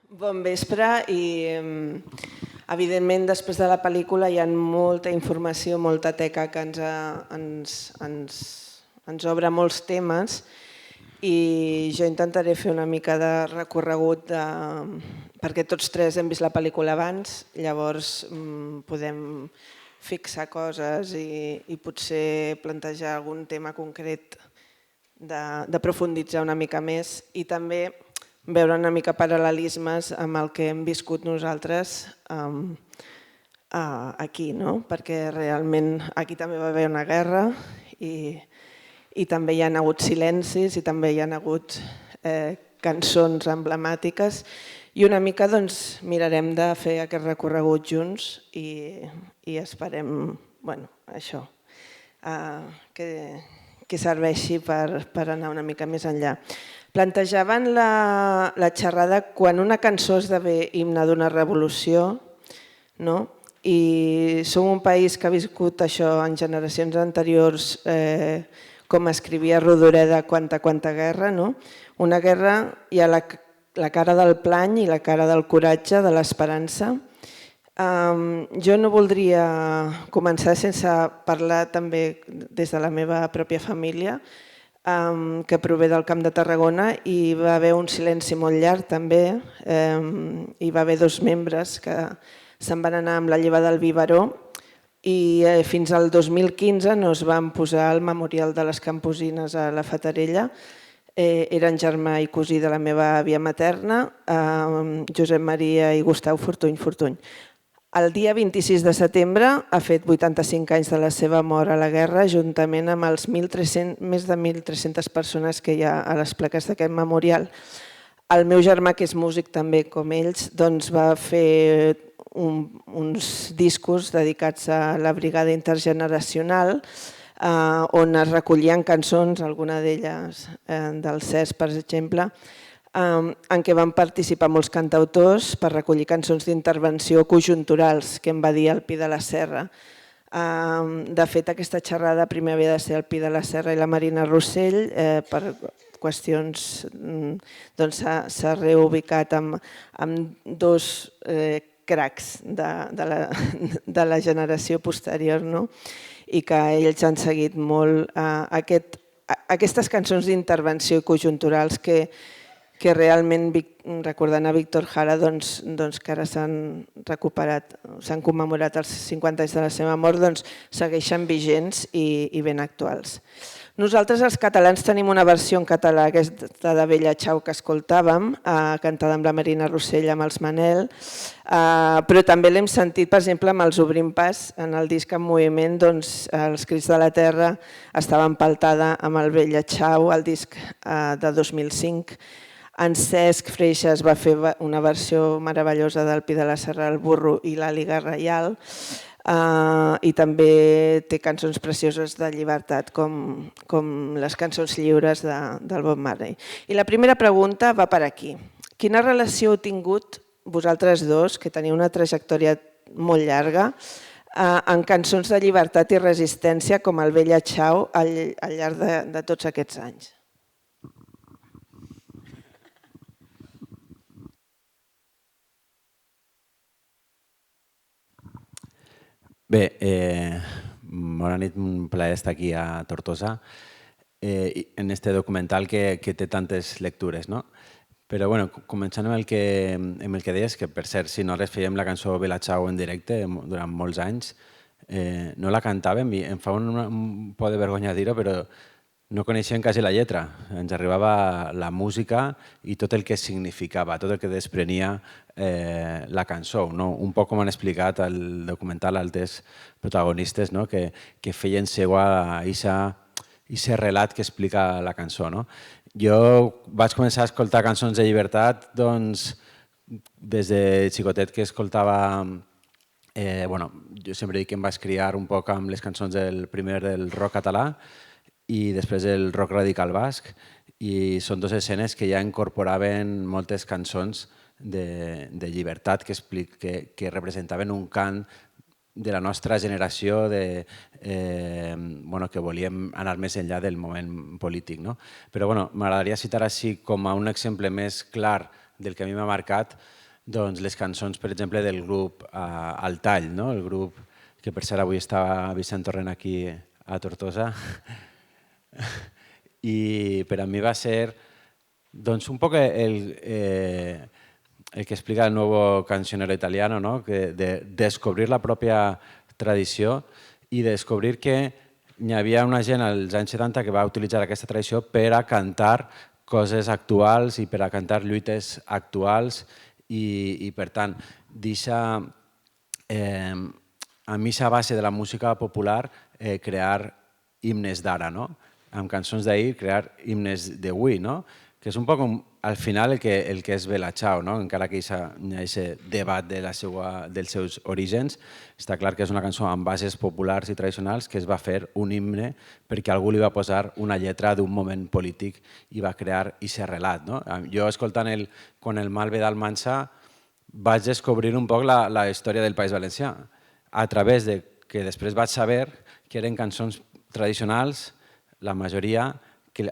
Bon vespre i evidentment després de la pel·lícula hi ha molta informació, molta teca que ens obre molts temes i jo intentaré fer una mica de recorregut perquè tots tres hem vist la pel·lícula abans, llavors podem fixar coses i potser plantejar algun tema concret de profunditzar una mica més i també veure una mica paral·lelismes amb el que hem viscut nosaltres aquí, perquè realment aquí també va haver una guerra i també hi ha hagut silencis i també hi ha hagut cançons emblemàtiques i una mica mirarem de fer aquest recorregut junts i esperem això, que serveixi per anar una mica més enllà. Plantejaven la xerrada quan una cançó esdevé himne d'una revolució, i som un país que ha viscut això en generacions anteriors, com escrivia Rodoreda, quanta guerra. Una guerra hi ha la cara del plany i la cara del coratge, de l'esperança. Jo no voldria començar sense parlar també des de la meva pròpia família, que prové del Camp de Tarragona i va haver un silenci molt llarg també. Hi va haver 2 membres que se'n van anar amb la lleva del biberó i fins al 2015 no es van posar al memorial de les Camposines a la Fatarella. Eren germà i cosí de la meva àvia materna, Josep Maria i Gustau Fortuny. El dia 26 de setembre ha fet 85 anys de la seva mort a la guerra, juntament amb els més de 1.300 persones que hi ha a les plaques d'aquest memorial. El meu germà, que és músic també com ells, va fer uns discos dedicats a la brigada intergeneracional, on es recollien cançons, alguna d'elles del Cesc, per exemple, en què van participar molts cantautors per recollir cançons d'intervenció conjunturals, que em va dir el Pi de la Serra. De fet, aquesta xerrada primer havia de ser el Pi de la Serra i la Marina Rossell, per qüestions s'ha reubicat amb 2 cracs de la generació posterior i que ells han seguit molt aquestes cançons d'intervenció conjunturals que realment, recordant a Víctor Jara, que ara s'han recuperat, s'han commemorat els 50 anys de la seva mort, segueixen vigents i ben actuals. Nosaltres els catalans tenim una versió en català, aquesta de Bella Ciao que escoltàvem, cantada amb la Marina Rossell, amb els Manel, però també l'hem sentit, per exemple, amb els Obrim Pas, en el disc En Moviment, Els Crits de la Terra estava empaltada amb el Bella Ciao, el disc de 2005. En Cesc Freixas va fer una versió meravellosa del Pi de la Serra, El Burro i l'Àliga Reial, i també té cançons precioses de llibertat com les cançons lliures del Bob Marley. I la primera pregunta va per aquí. Quina relació heu tingut vosaltres dos, que teniu una trajectòria molt llarga, en cançons de llibertat i resistència com el Bella Ciao al llarg de tots aquests anys? Bé, bona nit, un plaer estar aquí a Tortosa en este documental que té tantes lectures. Però començant amb el que deies, que per cert, si no res fèiem la cançó Bella Ciao en directe durant molts anys, no la cantàvem i em fa un por de vergonya dir-ho, però no coneixíem quasi la lletra. Ens arribava la música i tot el que significava, tot el que desprenia la cançó. Un poc com han explicat al documental altres protagonistes que feien seu aquest relat que explica la cançó. Jo vaig començar a escoltar cançons de llibertat des de xicotet, que escoltava... Jo sempre dic que em vaig criar un poc amb les cançons primer del rock català i després el rock radical basc, i són 2 escenes que ja incorporaven moltes cançons de llibertat que representaven un cant de la nostra generació que volíem anar més enllà del moment polític. Però m'agradaria citar així com a un exemple més clar del que a mi m'ha marcat doncs, les cançons, per exemple, del grup Al Tall, no? El grup que per cert avui estava Vicent Torrent aquí a Tortosa. I per a mi va ser doncs, un poc el que explica el nuevo cancionero italiano, ¿no? Que de descobrir la pròpia tradició i descobrir que hi havia una gent als anys 70 que va utilitzar aquesta tradició per a cantar coses actuals i per a cantar lluites actuals i per tant, a missa base de la música popular crear himnes d'ara, no? Amb cançons d'ahir crear himnes d'avui, no? Que és un poc al final el que és Bella Ciao, no? Encara que hi ha aquest debat dels seus orígens, està clar que és una cançó amb bases populars i tradicionals que es va fer un himne perquè algú li va posar una lletra d'un moment polític i va crear aquest relat. No? Jo escoltant Con el mal ve d'Almansa vaig descobrir un poc la història del País Valencià a través de que després vaig saber que eren cançons tradicionals, la majoria, que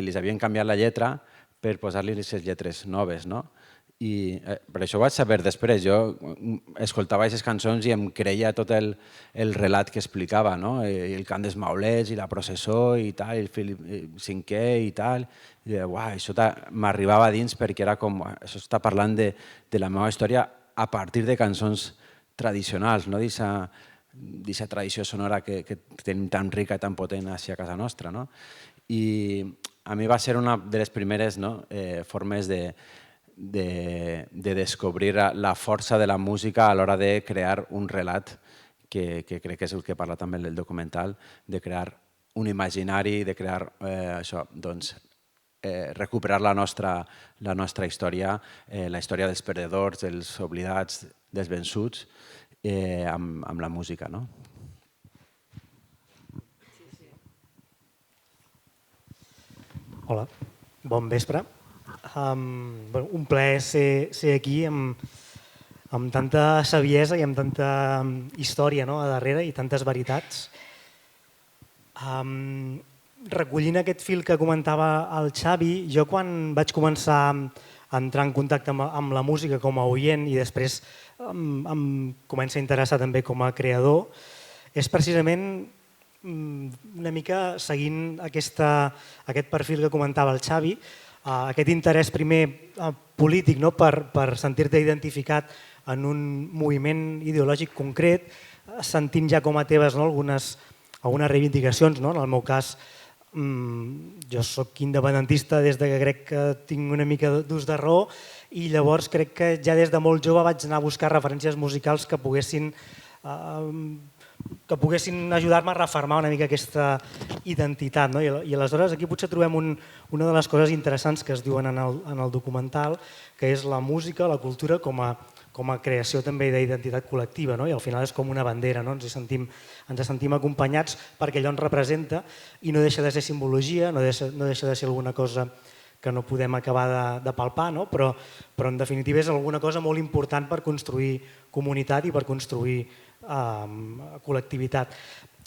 li havien canviat la lletra per posar-li les lletres noves. No? I per això ho vaig saber després. Jo escoltava aquestes cançons i em creia tot el relat que explicava, no? El cant dels maulets i la processó i tal, el Filip V i tal. I això m'arribava a dins perquè era com, això està parlant de la meva història a partir de cançons tradicionals, no? D'aquesta tradició sonora que tenim tan rica i tan potent a casa nostra. No? I a mi va ser una de les primeres formes de descobrir la força de la música a l'hora de crear un relat, que crec que és el que parla també el documental, de crear un imaginari, de crear això, doncs, recuperar la nostra història, la història dels perdedors, dels oblidats, dels vençuts, amb la música. No? Hola, bon vespre. Un plaer ser aquí amb tanta saviesa i amb tanta història a darrere i tantes veritats. Recollint aquest fil que comentava el Xavi, jo quan vaig començar a entrar en contacte amb la música com a oient i després em comença a interessar també com a creador, és precisament una mica seguint aquest perfil que comentava el Xavi, aquest interès primer polític per sentir-te identificat en un moviment ideològic concret, sentint ja com a teves algunes reivindicacions. En el meu cas, jo soc independentista des que crec que tinc una mica d'ús de raó i llavors crec que ja des de molt jove vaig anar a buscar referències musicals que poguessin ajudar-me a refermar una mica aquesta identitat. I aleshores aquí potser trobem una de les coses interessants que es diuen en el documental, que és la música, la cultura com a creació també d'identitat col·lectiva. I al final és com una bandera, ens sentim acompanyats perquè allò ens representa i no deixa de ser simbologia, no deixa de ser alguna cosa que no podem acabar de palpar, però en definitiva és alguna cosa molt important per construir comunitat i per construir col·lectivitat.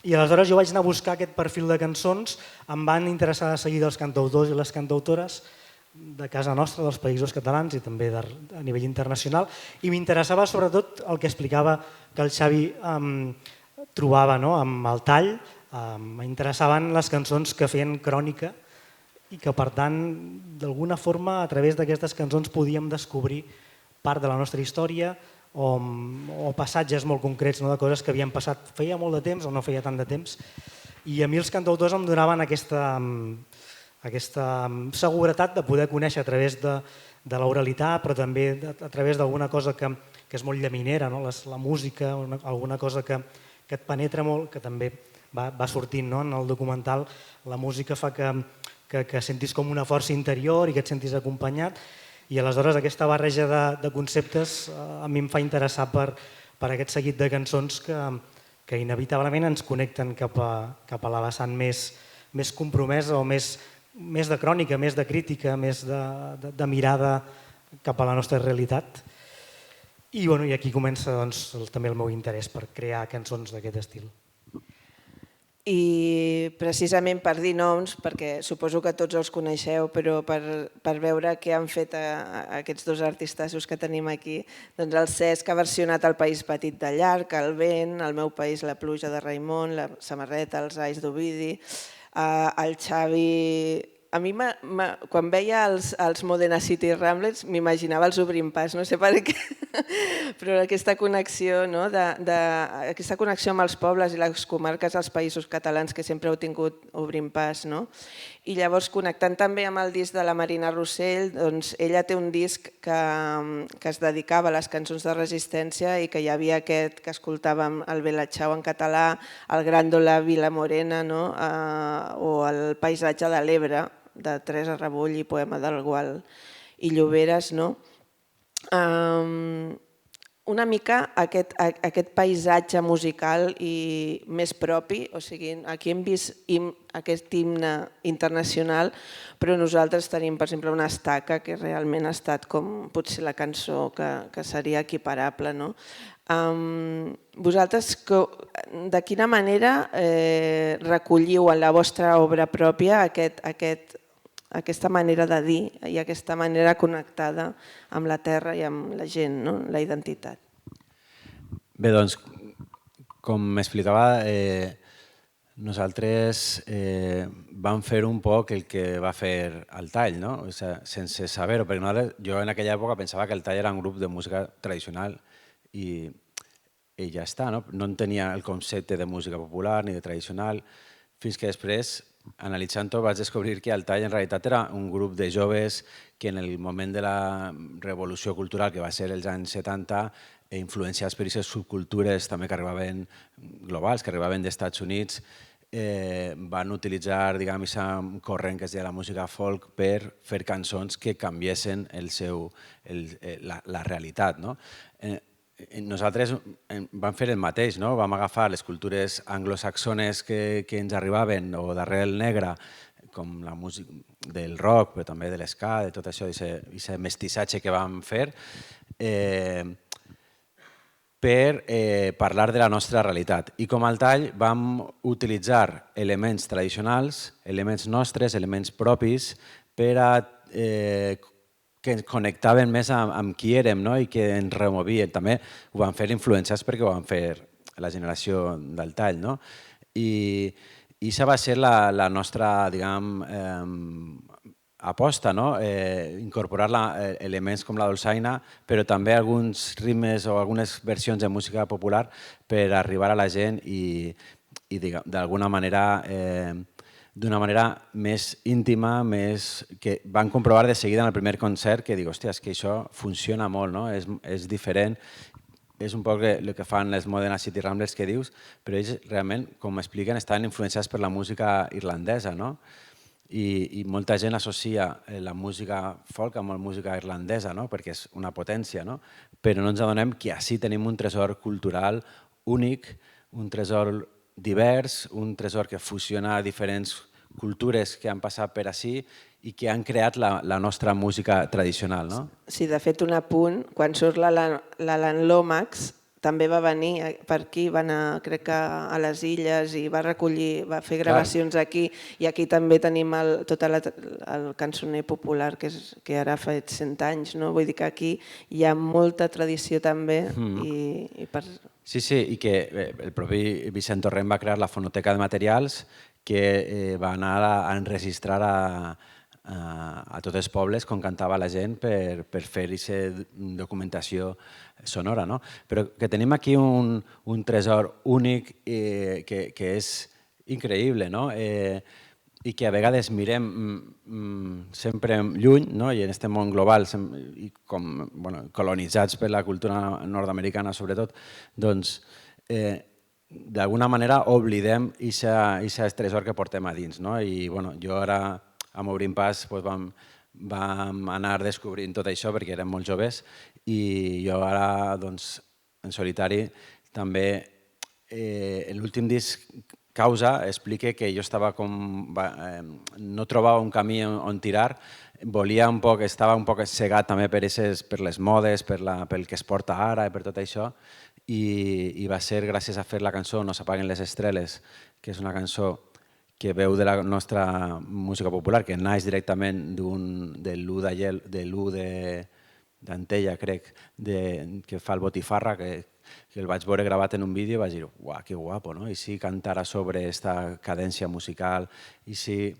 I aleshores jo vaig anar a buscar aquest perfil de cançons, em van interessar de seguida els cantautors i les cantautores de casa nostra, dels països catalans i també a nivell internacional, i m'interessava sobretot el que explicava que el Xavi trobava amb el Tall. M'interessaven les cançons que feien crònica i que per tant d'alguna forma a través d'aquestes cançons podíem descobrir part de la nostra història o passatges molt concrets de coses que havien passat feia molt de temps o no feia tant de temps. I a mi els cantautors em donaven aquesta seguretat de poder conèixer a través de l'oralitat, però també a través d'alguna cosa que és molt llaminera, la música, alguna cosa que et penetra molt, que també va sortint en el documental. La música fa que sentis com una força interior i que et sentis acompanyat. I aleshores aquesta barreja de conceptes a mi em fa interessar per aquest seguit de cançons que inevitablement ens connecten cap a la vessant més compromesa o més de crònica, més de crítica, més de mirada cap a la nostra realitat. I aquí comença també el meu interès per crear cançons d'aquest estil. I precisament per dir noms, perquè suposo que tots els coneixeu, però per veure què han fet aquests dos artistassos que tenim aquí, doncs el Cesc ha versionat El País Petit de Llarg, El Vent, El meu país, La pluja de Raimon, La samarreta, Els ais d'Ovidi, el Xavi... A mi, quan veia els Modena City Ramblers, m'imaginava els Obrim Pas, no sé per què, però aquesta connexió, aquesta connexió amb els pobles i les comarques dels països catalans que sempre heu tingut Obrim Pas. I llavors, connectant també amb el disc de la Marina Rossell, doncs ella té un disc que es dedicava a les cançons de resistència i que hi havia aquest que escoltàvem, el Belatxau en català, el Gràndola Vila Morena o el Paisatge de l'Ebre, de Teresa Rebull i poema del Gual i Lloberes. Una mica aquest paisatge musical i més propi, o sigui, aquí hem vist aquest himne internacional, però nosaltres tenim, per exemple, una estaca que realment ha estat com potser la cançó que seria equiparable. Vosaltres, de quina manera recolliu en la vostra obra pròpia aquesta manera de dir i aquesta manera connectada amb la terra i amb la gent, la identitat? Bé, doncs, com m'explicava, nosaltres vam fer un poc el que va fer el Tall, o sigui, sense saber-ho, perquè jo en aquella època pensava que el Tall era un grup de música tradicional i ja està, no tenia el concepte de música popular ni de tradicional, fins que després, analitzant-ho, vaig descobrir que el Tall en realitat era un grup de joves que en el moment de la revolució cultural, que va ser els anys 70, influenciats per aquestes subcultures també que arribaven globals, que arribaven dels Estats Units, van utilitzar, diguem, aquest corrent que es deia la música folk per fer cançons que canviessin la realitat. Nosaltres vam fer el mateix, vam agafar les cultures anglosaxones que ens arribaven o d'arrel negra, com la música del rock, però també de l'esca, de tot això, aquest mestissatge que vam fer, per parlar de la nostra realitat. I com al Tall vam utilitzar elements tradicionals, elements nostres, elements propis, per a que ens connectaven més amb qui érem i que ens removien. També ho vam fer influenciats perquè ho vam fer la generació del Tall. I això va ser la nostra, diguem, aposta, incorporar elements com la dolçaina, però també alguns ritmes o algunes versions de música popular per arribar a la gent i d'alguna manera d'una manera més íntima, que van comprovar de seguida en el primer concert que dic, hòstia, és que això funciona molt, és diferent, és un poc el que fan les Modena City Ramblers que dius, però ells realment, com m'expliquen, estan influenciats per la música irlandesa, i molta gent associa la música folk amb la música irlandesa, perquè és una potència, però no ens adonem que així tenim un tresor cultural únic, un tresor divers, un tresor que fusiona diferents cultures que han passat per ací i que han creat la nostra música tradicional. Sí, de fet, un apunt, quan surt l'Alan Lomax, també va venir per aquí, va anar, crec que a les Illes i va va fer gravacions aquí, i aquí també tenim tot el cançoner popular que ara fa 100 anys, vull dir que aquí hi ha molta tradició també. Sí, i que el propi Vicent Torrent va crear la fonoteca de materials que va anar a enregistrar a tots els pobles com cantava la gent per fer aquesta documentació sonora. Però que tenim aquí un tresor únic que és increïble i que a vegades mirem sempre lluny i en aquest món global i com colonitzats per la cultura nord-americana sobretot, doncs d'alguna manera oblidem aquest tresor que portem a dins. I jo ara amb Obrim Pas vam anar descobrint tot això perquè érem molt joves i jo ara en solitari també l'últim disc causa explica que jo estava no trobava un camí on tirar, volia un poc, estava un poc cegat també per les modes, pel que es porta ara i per tot això, i va ser gràcies a fer la cançó No s'apaguen les estrelles, que és una cançó que veu de la nostra música popular, que naix directament de l'U d'Antella, crec, que fa el Botifarra, que el vaig veure gravat en un vídeo i vaig dir, uau, que guapo, no? I si cantara sobre aquesta cadència musical, i si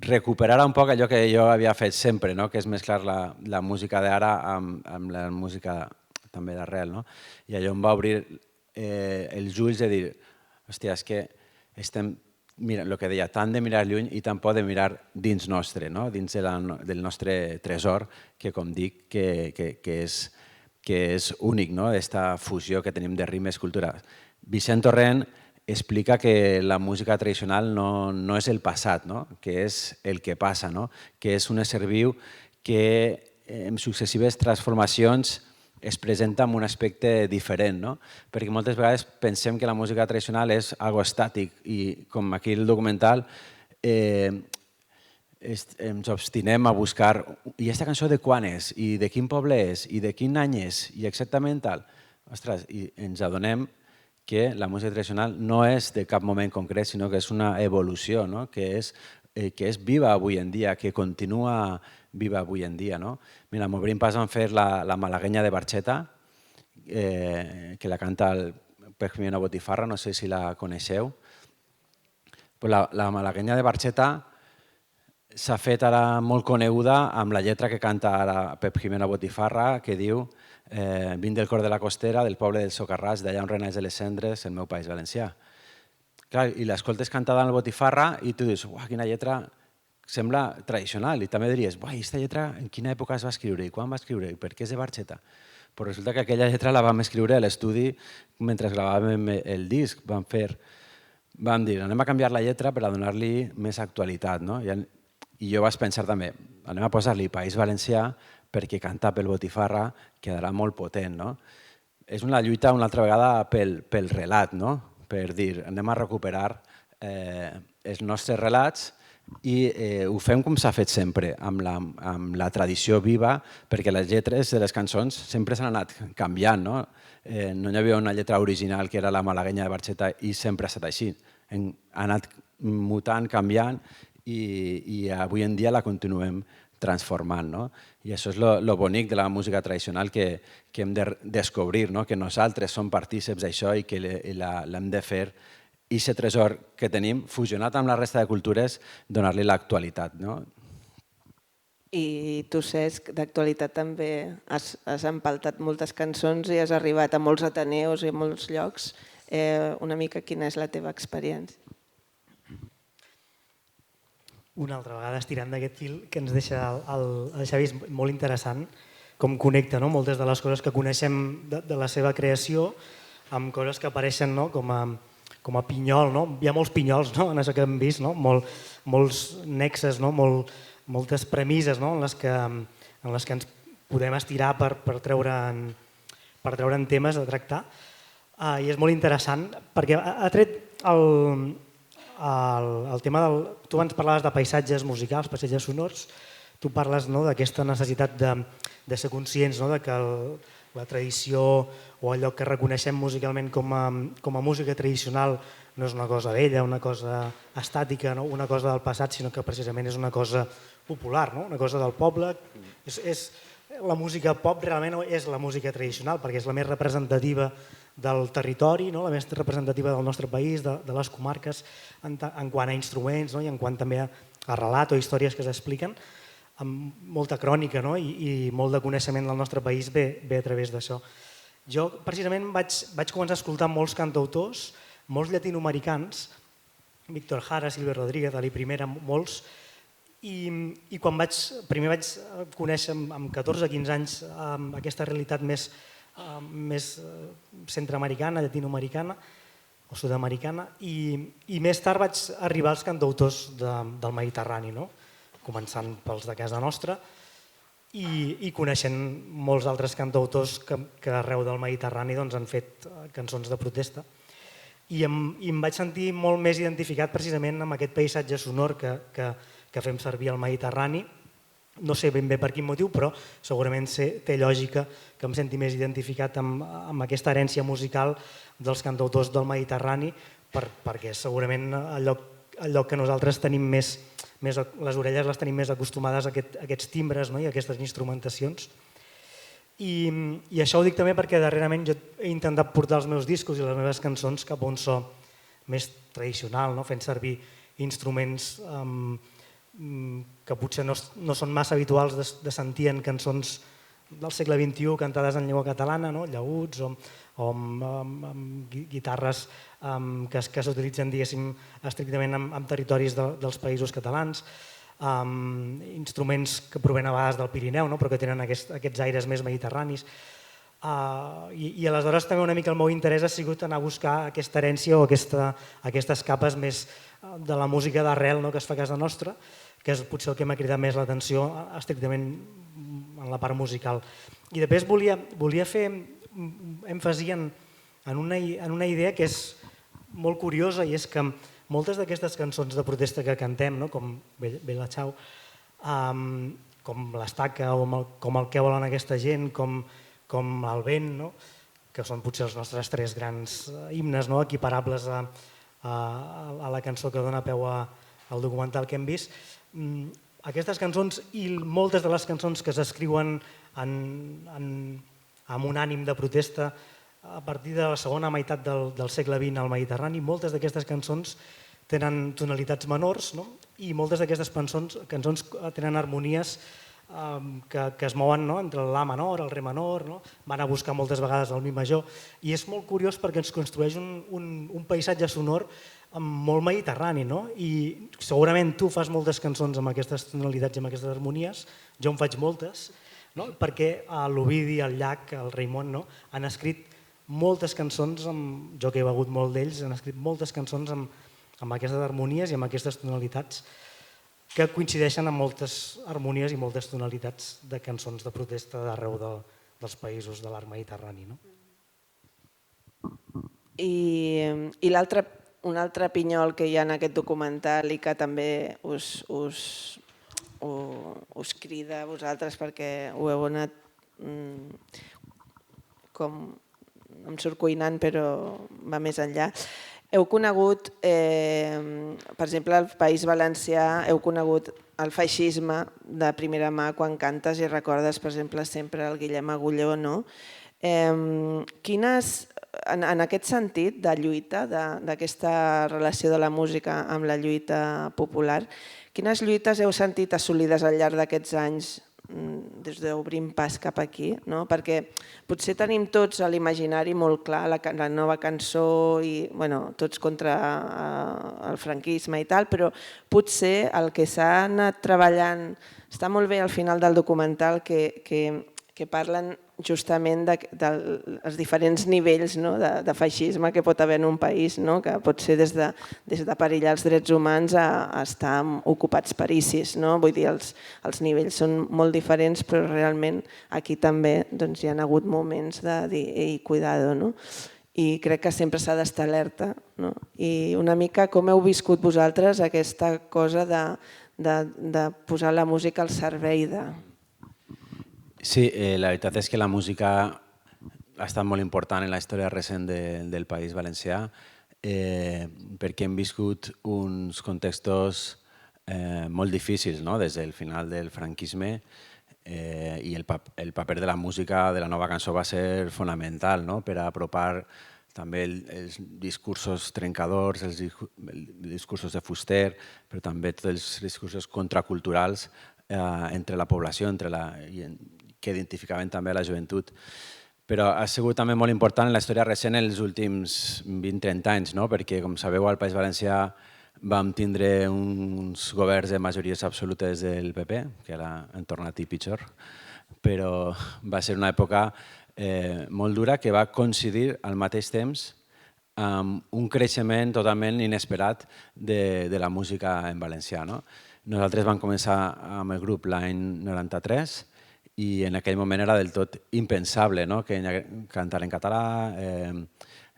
recuperara un poc allò que jo havia fet sempre, que és mesclar la música d'ara amb la música també d'arrel. I allò em va obrir els ulls de dir, hòstia, és que estem, el que deia, tant de mirar lluny i tant por de mirar dins nostre, dins del nostre tresor, que com dic, que és únic, aquesta fusió que tenim de ritmes culturals. Vicent Torrent explica que la música tradicional no és el passat, que és el que passa, que és un ésser viu que en successives transformacions es presenta amb un aspecte diferent, perquè moltes vegades pensem que la música tradicional és algo estàtic i com aquí el documental ens obstinem a buscar i aquesta cançó de quan és, i de quin poble és, i de quin any és, i exactament tal. Ostres, i ens adonem que la música tradicional no és de cap moment concret, sinó que és una evolució, que és viva avui en dia, que continua viva avui en dia. Mira, amb Obrim Pas van fer la Malaguenya de Barxeta, que la canta el Pep Jimeno Botifarra, no sé si la coneixeu. La Malaguenya de Barxeta s'ha fet ara molt coneguda amb la lletra que canta ara Pep Jimeno Botifarra, que diu «Vinc del cor de la costera, del poble del Socarràs, d'allà on renaix de les cendres, el meu país valencià». I l'escoltes cantada en el Botifarra i tu dius, uah, quina lletra, sembla tradicional, i també diries, uah, aquesta lletra en quina època es va escriure i quan va escriure i per què és de Barxeta? Però resulta que aquella lletra la vam escriure a l'estudi mentre gravàvem el disc. Vam dir, anem a canviar la lletra per a donar-li més actualitat. I jo vaig pensar també, anem a posar-li País Valencià perquè cantar pel Botifarra quedarà molt potent. És una lluita una altra vegada pel relat, per dir, anem a recuperar els nostres relats i ho fem com s'ha fet sempre, amb la tradició viva, perquè les lletres de les cançons sempre s'han anat canviant. No hi havia una lletra original que era la Malaguenya de Barxeta i sempre ha estat així. Ha anat mutant, canviant i avui en dia la continuem transformant. I això és el bonic de la música tradicional que hem de descobrir, que nosaltres som partíceps d'això i que l'hem de fer, i aquest tresor que tenim, fusionat amb la resta de cultures, donar-li l'actualitat. I tu, Cesc, d'actualitat també has empaltat moltes cançons i has arribat a molts ateneus i a molts llocs. Una mica quina és la teva experiència? Una altra vegada estirant d'aquest fil que ens deixa el Xavi, és molt interessant com connecta moltes de les coses que coneixem de la seva creació amb coses que apareixen com a pinyol. Hi ha molts pinyols en això que hem vist, molts nexes, moltes premisses en les que ens podem estirar per treure'n temes a tractar. I és molt interessant perquè ha tret el tema del... Tu abans parlaves de paisatges musicals, paisatges sonors, tu parles d'aquesta necessitat de ser conscients que la tradició o allò que reconeixem musicalment com a música tradicional no és una cosa vella, una cosa estàtica, una cosa del passat, sinó que precisament és una cosa popular, una cosa del poble. La música pop realment és la música tradicional perquè és la més representativa del territori, la més representativa del nostre país, de les comarques, en quant a instruments i en quant també a relat o històries que s'expliquen, amb molta crònica i molt de coneixement del nostre país ve a través d'això. Jo precisament vaig començar a escoltar molts cantautors, molts llatinoamericans, Víctor Jara, Silvio Rodríguez, Ali Primera, molts, i quan primer vaig conèixer amb 14-15 anys aquesta realitat més centroamericana, llatinoamericana o sud-americana, i més tard vaig arribar als cantautors del Mediterrani, començant pels de casa nostra i coneixent molts altres cantautors que arreu del Mediterrani han fet cançons de protesta. i em vaig sentir molt més identificat precisament amb aquest paisatge sonor que fem servir al Mediterrani. No sé ben bé per quin motiu, però segurament té lògica que em senti més identificat amb aquesta herència musical dels cantautors del Mediterrani, perquè segurament el lloc que nosaltres tenim més, les orelles les tenim més acostumades a aquests timbres, no? I a aquestes instrumentacions. I això ho dic també perquè darrerament jo he intentat portar els meus discos i les meves cançons cap a un so més tradicional, no? Fent servir instruments que potser no són massa habituals de sentir en cançons del segle XXI cantades en llengua catalana, no? Llaüts o amb guitarres que s'utilitzen, diguéssim, estrictament en territoris dels països catalans, instruments que provenen a vegades del Pirineu, no? Però que tenen aquests aires més mediterranis. I aleshores també una mica el meu interès ha sigut anar a buscar aquesta herència o aquestes capes més de la música d'arrel, no? Que es fa a casa nostra, que és potser el que m'ha cridat més l'atenció estrictament en la part musical. I després volia fer èmfasi en una idea que és molt curiosa, i és que moltes d'aquestes cançons de protesta que cantem, no? Com Bella Ciao, com l'Estaca o com el que volen aquesta gent, com el vent, no? Que són potser els nostres tres grans himnes, no? Equiparables a la cançó que dona peu al documental que hem vist. Aquestes cançons i moltes de les cançons que s'escriuen amb un ànim de protesta a partir de la segona meitat del segle XX al Mediterrani, moltes d'aquestes cançons tenen tonalitats menors, no? I moltes d'aquestes cançons tenen harmonies que es mouen, no? Entre el La menor, el Re menor, no? Van a buscar moltes vegades el Mi major, i és molt curiós perquè ens construeix un paisatge sonor molt mediterrani, no? I segurament tu fas moltes cançons amb aquestes tonalitats i amb aquestes harmonies, jo en faig moltes, no? Perquè l'Ovidi, el Llach, el Raimon, no? Han escrit moltes cançons, jo que he begut molt d'ells, han escrit moltes cançons amb aquestes harmonies i amb aquestes tonalitats que coincideixen amb moltes harmonies i moltes tonalitats de cançons de protesta d'arreu dels països de l'arc mediterrani, no? I un altre pinyol que hi ha en aquest documental i que també us crida a vosaltres perquè ho heu anat com em surt cuinant però va més enllà. Heu conegut, per exemple, al País Valencià, heu conegut el feixisme de primera mà quan cantes i recordes, per exemple, sempre el Guillem Agulló, no? En aquest sentit de lluita, d'aquesta relació de la música amb la lluita popular, quines lluites heu sentit assolides al llarg d'aquests anys des d'Obrim Pas cap aquí? Perquè potser tenim tots a l'imaginari molt clar la nova cançó i tots contra el franquisme i tal, però potser el que s'ha anat treballant, està molt bé al final del documental que parlen justament dels diferents nivells de feixisme que pot haver en un país, que pot ser des de perillar els drets humans a estar ocupats per ISIS. Vull dir, els nivells són molt diferents, però realment aquí també hi ha hagut moments de dir, ei, cuidado, i crec que sempre s'ha d'estar alerta. I una mica com heu viscut vosaltres aquesta cosa de posar la música al servei de... Sí, la veritat és que la música ha estat molt important en la història recent del País Valencià perquè hem viscut uns contextos molt difícils des del final del franquisme i el paper de la música de la nova cançó va ser fonamental per apropar també els discursos trencadors, els discursos de Fuster, però també tots els discursos contraculturals entre la població, que identificaven també la joventut. Però ha sigut també molt important en la història recent els últims 20-30 anys, perquè, com sabeu, al País Valencià vam tindre uns governs de majories absolutes del PP, que ara han tornat i pitjor, però va ser una època molt dura que va coincidir al mateix temps amb un creixement totalment inesperat de la música en valencià. Nosaltres vam començar amb el grup l'any 93 i en aquell moment era del tot impensable que cantar en català,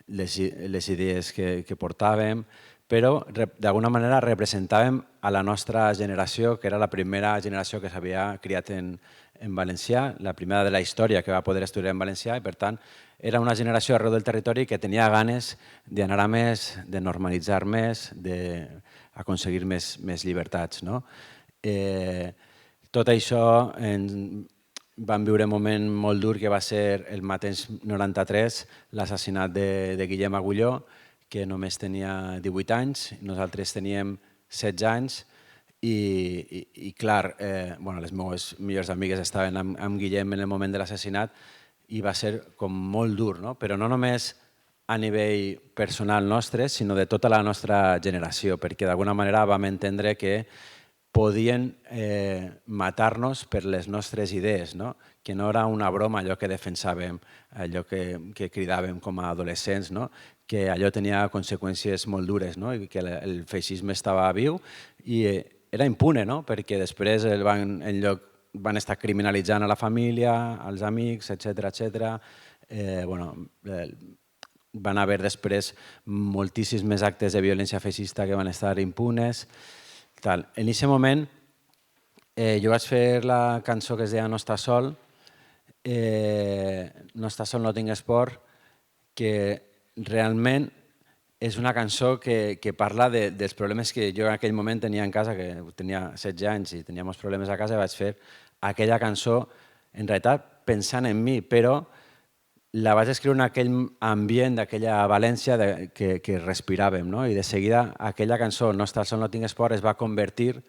les idees que portàvem, però d'alguna manera representàvem a la nostra generació, que era la primera generació que s'havia criat en valencià, la primera de la història que va poder estudiar en valencià, i per tant era una generació arreu del territori que tenia ganes d'anar a més, de normalitzar més, d'aconseguir més llibertats. Tot això vam viure un moment molt dur que va ser el mateix 93, l'assassinat de Guillem Agulló, que només tenia 18 anys, nosaltres teníem 16 anys i clar, les meves millors amigues estaven amb Guillem en el moment de l'assassinat i va ser com molt dur, però no només a nivell personal nostre, sinó de tota la nostra generació, perquè d'alguna manera vam entendre que podien matar-nos per les nostres idees, que no era una broma allò que defensàvem, allò que cridàvem com a adolescents, que allò tenia conseqüències molt dures i que el feixisme estava viu i era impune, perquè després van estar criminalitzant a la família, als amics, etc. Van haver després moltíssims més actes de violència feixista que van estar impunes. En aquest moment jo vaig fer la cançó que es deia No estàs sol, No estàs sol, no tinc esport, que realment és una cançó que parla dels problemes que jo en aquell moment tenia en casa, que tenia 16 anys i tenia molts problemes a casa, i vaig fer aquella cançó, en realitat pensant en mi, però la vaig escriure en aquell ambient d'aquella València que respiràvem, i de seguida aquella cançó, No estàs sol, no tinc esport, es va convertir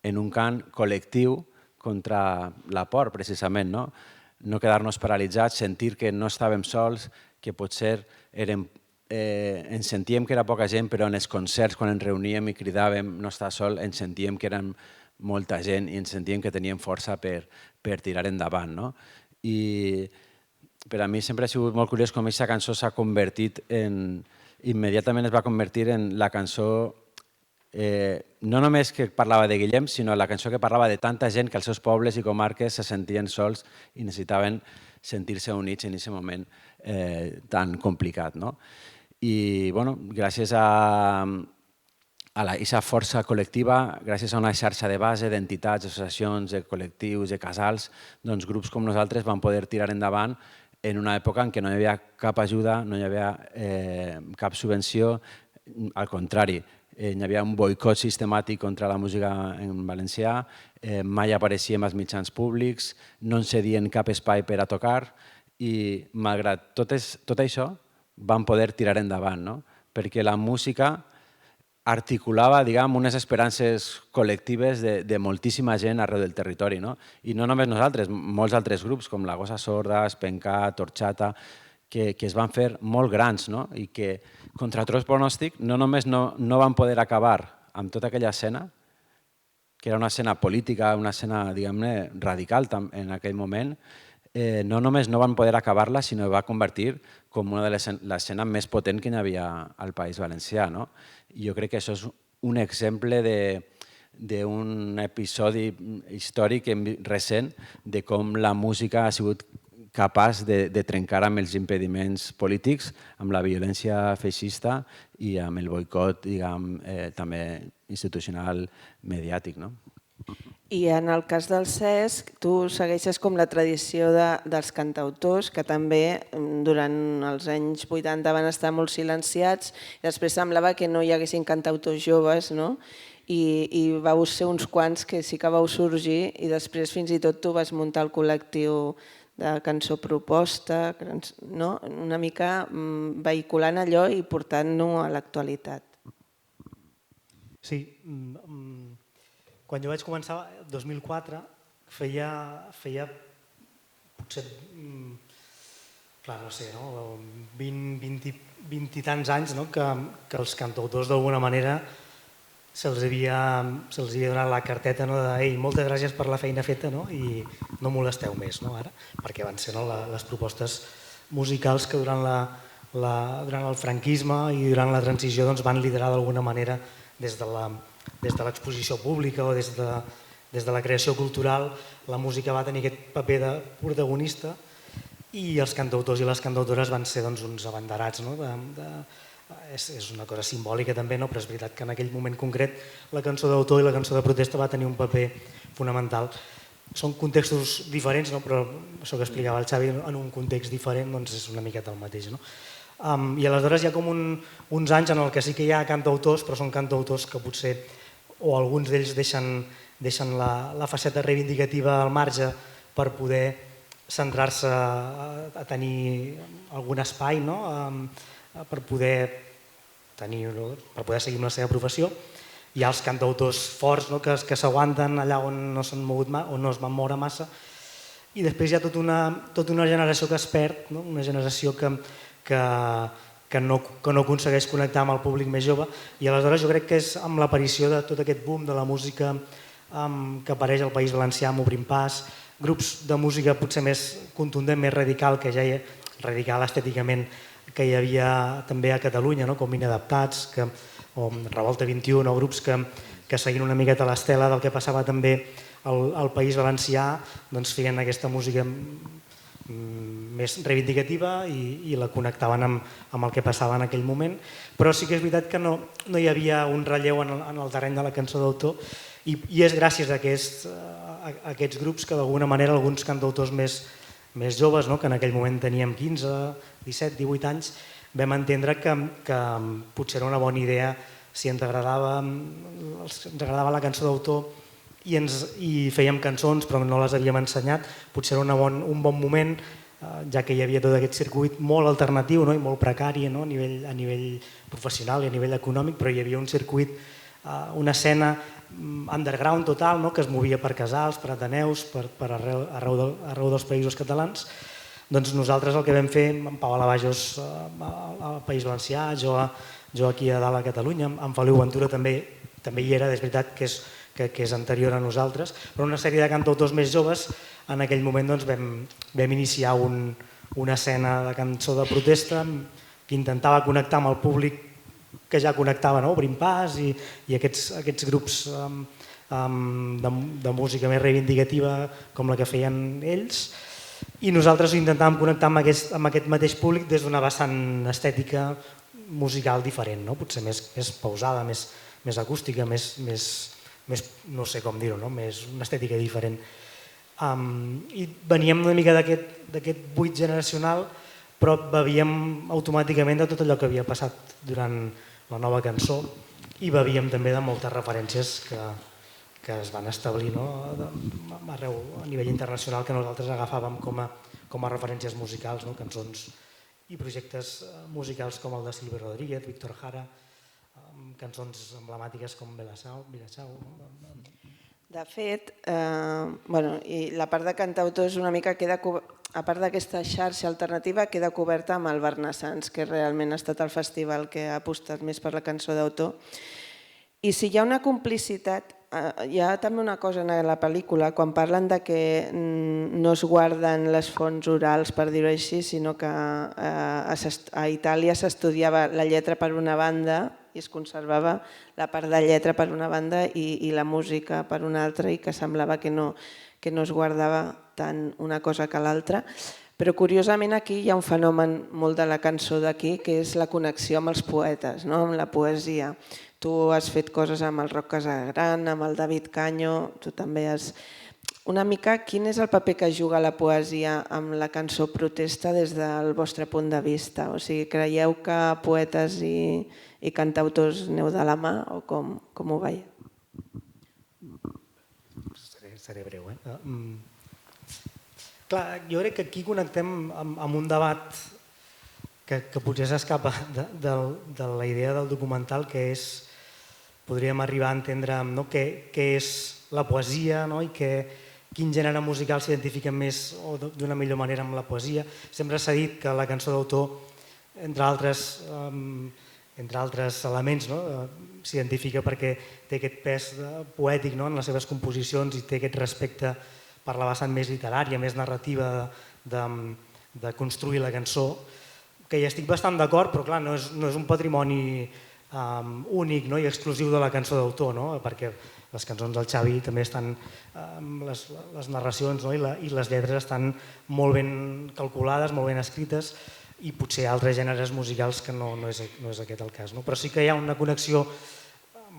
en un cant col·lectiu contra la por, precisament. No quedar-nos paralitzats, sentir que no estàvem sols, que potser ens sentíem que era poca gent, però en els concerts, quan ens reuníem i cridàvem No estàs sol, ens sentíem que érem molta gent i ens sentíem que teníem força per tirar endavant. I per a mi sempre ha sigut molt curiós com aquesta cançó s'ha convertit immediatament es va convertir en la cançó no només que parlava de Guillem, sinó la cançó que parlava de tanta gent que als seus pobles i comarques se sentien sols i necessitaven sentir-se units en aquest moment tan complicat. I gràcies a aquesta força col·lectiva, gràcies a una xarxa de base d'entitats, associacions, de col·lectius, de casals, grups com nosaltres vam poder tirar endavant en una època en què no hi havia cap ajuda, no hi havia cap subvenció, al contrari, hi havia un boicot sistemàtic contra la música en valencià, mai apareixíem als mitjans públics, no ens cedien cap espai per a tocar i malgrat tot això vam poder tirar endavant, perquè la música articulava unes esperances col·lectives de moltíssima gent arreu del territori. I no només nosaltres, molts altres grups com La Gossa Sorda, Espencat, Orxata, que es van fer molt grans i que, contra tot pronòstic, no només no van poder acabar amb tota aquella escena, que era una escena política, una escena, diguem-ne, radical en aquell moment, no només no van poder acabar-la, sinó que va convertir com una de les escenes més potents que hi havia al País Valencià. Jo crec que això és un exemple d'un episodi històric recent de com la música ha sigut capaç de trencar amb els impediments polítics, amb la violència feixista i amb el boicot, també institucional mediàtic. I en el cas del Cesc, tu segueixes com la tradició dels cantautors, que també durant els anys 80 van estar molt silenciats, i després semblava que no hi haguessin cantautors joves, i vau ser uns quants que sí que vau sorgir, i després fins i tot tu vas muntar el col·lectiu de cançó proposta, una mica vehiculant allò i portant-ho a l'actualitat. Sí, quan jo vaig començar, el 2004, feia potser, clar, no sé, 20 i tants anys que els cantautors d'alguna manera se'ls havia donat la carteta de «Ei, moltes gràcies per la feina feta i no molesteu més», ara, perquè van ser les propostes musicals que durant el franquisme i durant la transició van liderar d'alguna manera des de l'exposició pública o des de la creació cultural, la música va tenir aquest paper de protagonista i els cantautors i les cantautores van ser uns abanderats. És una cosa simbòlica també, però és veritat que en aquell moment concret la cançó d'autor i la cançó de protesta va tenir un paper fonamental. Són contextos diferents, però això que explicava el Xavi, en un context diferent és una miqueta el mateix. I aleshores hi ha com uns anys en què sí que hi ha cantautors, però són cantautors que potser, o alguns d'ells deixen la faceta reivindicativa al marge per poder centrar-se a tenir algun espai, per poder seguir amb la seva professió. Hi ha els cantautors forts que s'aguanten allà on no s'han mogut o no es van moure massa, i després hi ha tota una generació que es perd, una generació que no aconsegueix connectar amb el públic més jove, i aleshores jo crec que és amb l'aparició de tot aquest boom de la música que apareix al País Valencià amb Obrim Pas, grups de música potser més contundent, més radical, que ja radical estèticament, que hi havia també a Catalunya, com Inadaptats o Revolta 21, o grups que seguint una miqueta l'estela del que passava també al País Valencià, feien aquesta música més reivindicativa i la connectaven amb el que passava en aquell moment, però sí que és veritat que no hi havia un relleu en el terreny de la cançó d'autor, i és gràcies a aquests grups que d'alguna manera alguns cantautors més joves, que en aquell moment teníem 15, 17, 18 anys, vam entendre que potser era una bona idea, si ens agradava la cançó d'autor i fèiem cançons però no les havíem ensenyat, potser era un bon moment, ja que hi havia tot aquest circuit molt alternatiu i molt precari a nivell professional i a nivell econòmic, però hi havia un circuit, una escena underground total, que es movia per casals, per ateneus, per arreu dels països catalans. Doncs nosaltres el que vam fer, en Pau Alavajos al País Valencià, jo aquí a dalt a Catalunya, en Feliu Ventura també hi era, és veritat que és anterior a nosaltres, però una sèrie de cantautors més joves, en aquell moment vam iniciar una escena de cançó de protesta que intentava connectar amb el públic que ja connectaven, Obrim Pas i aquests grups de música més reivindicativa com la que feien ells, i nosaltres intentàvem connectar amb aquest mateix públic des d'una vessant estètica musical diferent, potser més pausada, més acústica, més no sé com dir-ho, més una estètica diferent. I veníem una mica d'aquest buit generacional, però bevíem automàticament de tot allò que havia passat durant la nova cançó i bevíem també de moltes referències que es van establir arreu a nivell internacional, que nosaltres agafàvem com a referències musicals, cançons i projectes musicals com el de Silvio Rodríguez, Víctor Jara, cançons emblemàtiques com Vilassau. De fet, i la part de cantautors una mica queda, a part d'aquesta xarxa alternativa, queda coberta amb el Barnassans, que realment ha estat el festival que ha apostat més per la cançó d'autor. I si hi ha una complicitat, hi ha també una cosa en la pel·lícula, quan parlen de que no es guarden les fonts orals, per dir-ho així, sinó que a Itàlia s'estudiava la lletra per una banda i es conservava la part de lletra per una banda i la música per una altra, i que semblava que no es guardava tant una cosa que l'altra. Però curiosament aquí hi ha un fenomen molt de la cançó d'aquí, que és la connexió amb els poetes, amb la poesia. Tu has fet coses amb el Roc Casagran, amb el David Canyo, tu també has... Una mica, quin és el paper que juga la poesia amb la cançó protesta des del vostre punt de vista? O sigui, creieu que poetes i cantautors aneu de la mà o com ho veieu? Seré breu. Clar, jo crec que aquí connectem amb un debat que potser s'escapa de la idea del documental, que és, podríem arribar a entendre què és la poesia i quin gènere musical s'identifica més o d'una millor manera amb la poesia. Sempre s'ha dit que la cançó d'autor, entre altres elements, s'identifica perquè té aquest pes poètic en les seves composicions i té aquest respecte per la vessant més literària, més narrativa de construir la cançó, que hi estic bastant d'acord, però clar, no és un patrimoni únic i exclusiu de la cançó d'autor, perquè les cançons del Xavi també estan, les narracions i les lletres estan molt ben calculades, molt ben escrites, i potser altres gèneres musicals que no és aquest el cas. Però sí que hi ha una connexió,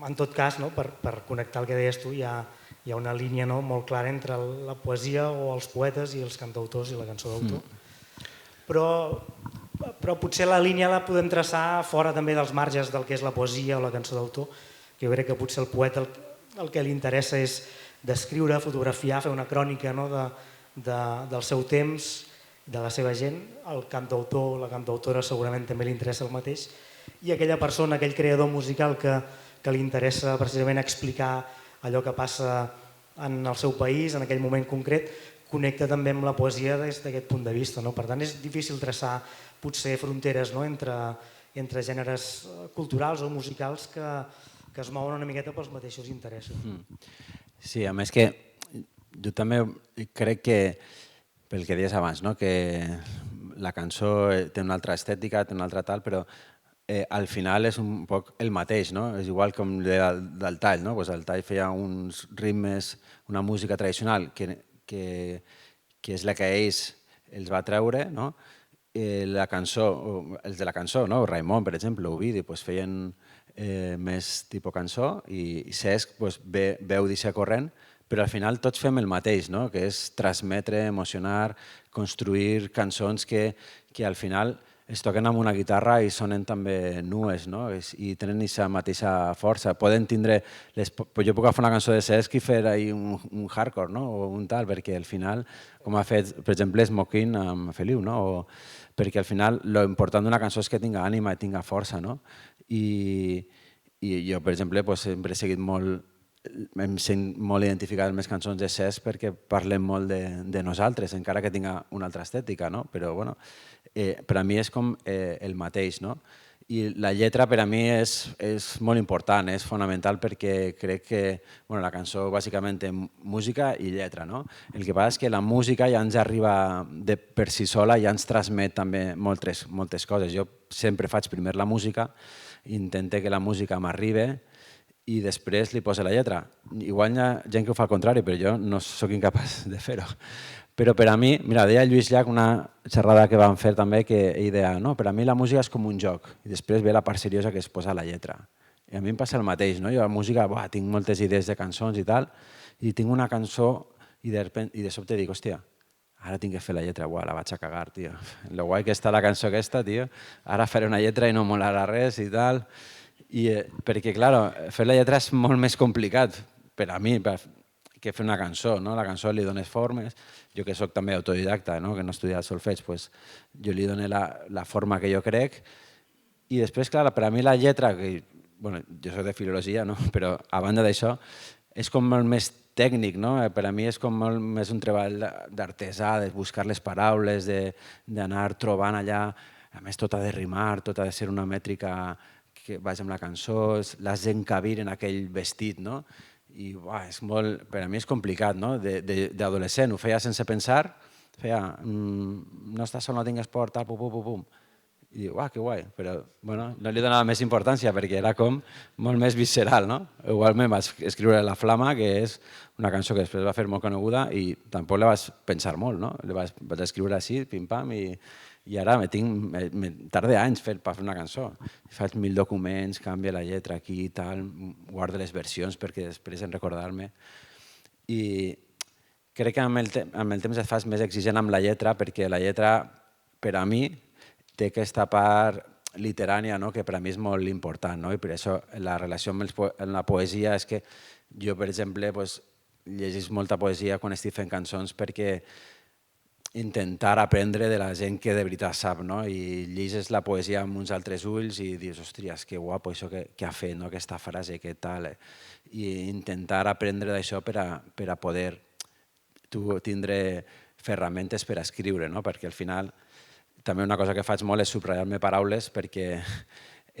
en tot cas, per connectar el que deies tu, hi ha una línia molt clara entre la poesia o els poetes i els cantautors i la cançó d'autor. Però potser la línia la podem traçar fora també dels marges del que és la poesia o la cançó d'autor, que jo crec que potser el poeta el que li interessa és descriure, fotografiar, fer una crònica del seu temps, de la seva gent. El cantautor o la cantautora segurament també li interessa el mateix, i aquella persona, aquell creador musical que li interessa precisament explicar allò que passa en el seu país, en aquell moment concret, connecta també amb la poesia des d'aquest punt de vista. Per tant, és difícil traçar potser fronteres entre gèneres culturals o musicals que es mouen una miqueta pels mateixos interessos. Sí, a més que jo també crec que, pel que deies abans, que la cançó té una altra estètica, té una altra tal, però al final és un poc el mateix, és igual com del tall. El tall feia uns ritmes, una música tradicional que és la que ells els va treure, la cançó, els de la cançó, Raimon, per exemple, Ovidi, feien més tipus cançó, i Cesc veu deixar corrent, però al final tots fem el mateix, que és transmetre, emocionar, construir cançons que al final es toquen amb una guitarra i sonen també nues, i tenen aquesta mateixa força. Poden tindre... Jo puc agafar una cançó de Cesc i fer un hardcore o un tal, perquè al final, com ha fet, per exemple, Smoking amb Feliu, perquè al final l'important d'una cançó és que tinga ànima i tinga força. I jo, per exemple, sempre he seguit molt, em sent molt identificat amb les cançons de Cesc perquè parlem molt de nosaltres, encara que tinga una altra estètica, però per a mi és com el mateix. I la lletra per a mi és molt important, és fonamental, perquè crec que la cançó bàsicament té música i lletra. El que passa és que la música ja ens arriba per si sola, ja ens transmet també moltes coses. Jo sempre faig primer la música, intento que la música m'arribi i després li posa la lletra. Igual hi ha gent que ho fa al contrari, però jo no sóc incapaç de fer-ho. Però per a mi, mira, deia Lluís Llach, una xerrada que vam fer també, que ell deia, no, per a mi la música és com un joc, i després ve la part seriosa que es posa la lletra. I a mi em passa el mateix, jo a la música tinc moltes idees de cançons i tal, i tinc una cançó i de sobte dic, hòstia, ara tinc que fer la lletra, la vaig a cagar, tio. Lo guai que està la cançó aquesta, tio, ara faré una lletra i no molarà res i tal. Perquè, clar, fer la lletra és molt més complicat per a mi que fer una cançó. La cançó li dones formes. Jo que soc també autodidacta, que no he estudiat solfeig, jo li dono la forma que jo crec. I després, clar, per a mi la lletra, jo soc de filologia, però a banda d'això, és com molt més tècnic. Per a mi és com molt més un treball d'artesà, de buscar les paraules, d'anar trobant allà. A més, tot ha de rimar, tot ha de ser una mètrica que vaig amb la cançó, l'has d'encabir en aquell vestit, i per a mi és complicat, d'adolescent, ho feia sense pensar, feia, no estàs sol, no tingues por, tal, pum, pum, pum, i dic, que guai, però no li donava més importància perquè era com molt més visceral. Igualment vaig escriure La Flama, que és una cançó que després va fer molt coneguda i tampoc la vaig pensar molt, la vaig escriure així, pim-pam, i ara tarda anys per fer una cançó. Faig 1000 documents, canvio la lletra aquí i tal, guardo les versions perquè després en recordar-me. I crec que amb el temps et fas més exigent amb la lletra perquè la lletra, per a mi, té aquesta part literària que per a mi és molt important. I per això la relació amb la poesia és que jo, per exemple, llegeix molta poesia quan estic fent cançons perquè intentar aprendre de la gent que de veritat sap, i llegeixes la poesia amb uns altres ulls i dius, ostres, que guapo això que ha fet, aquesta frase, que tal, i intentar aprendre d'això per a poder tindre ferramentes per a escriure, perquè al final també una cosa que faig molt és subratllar-me paraules perquè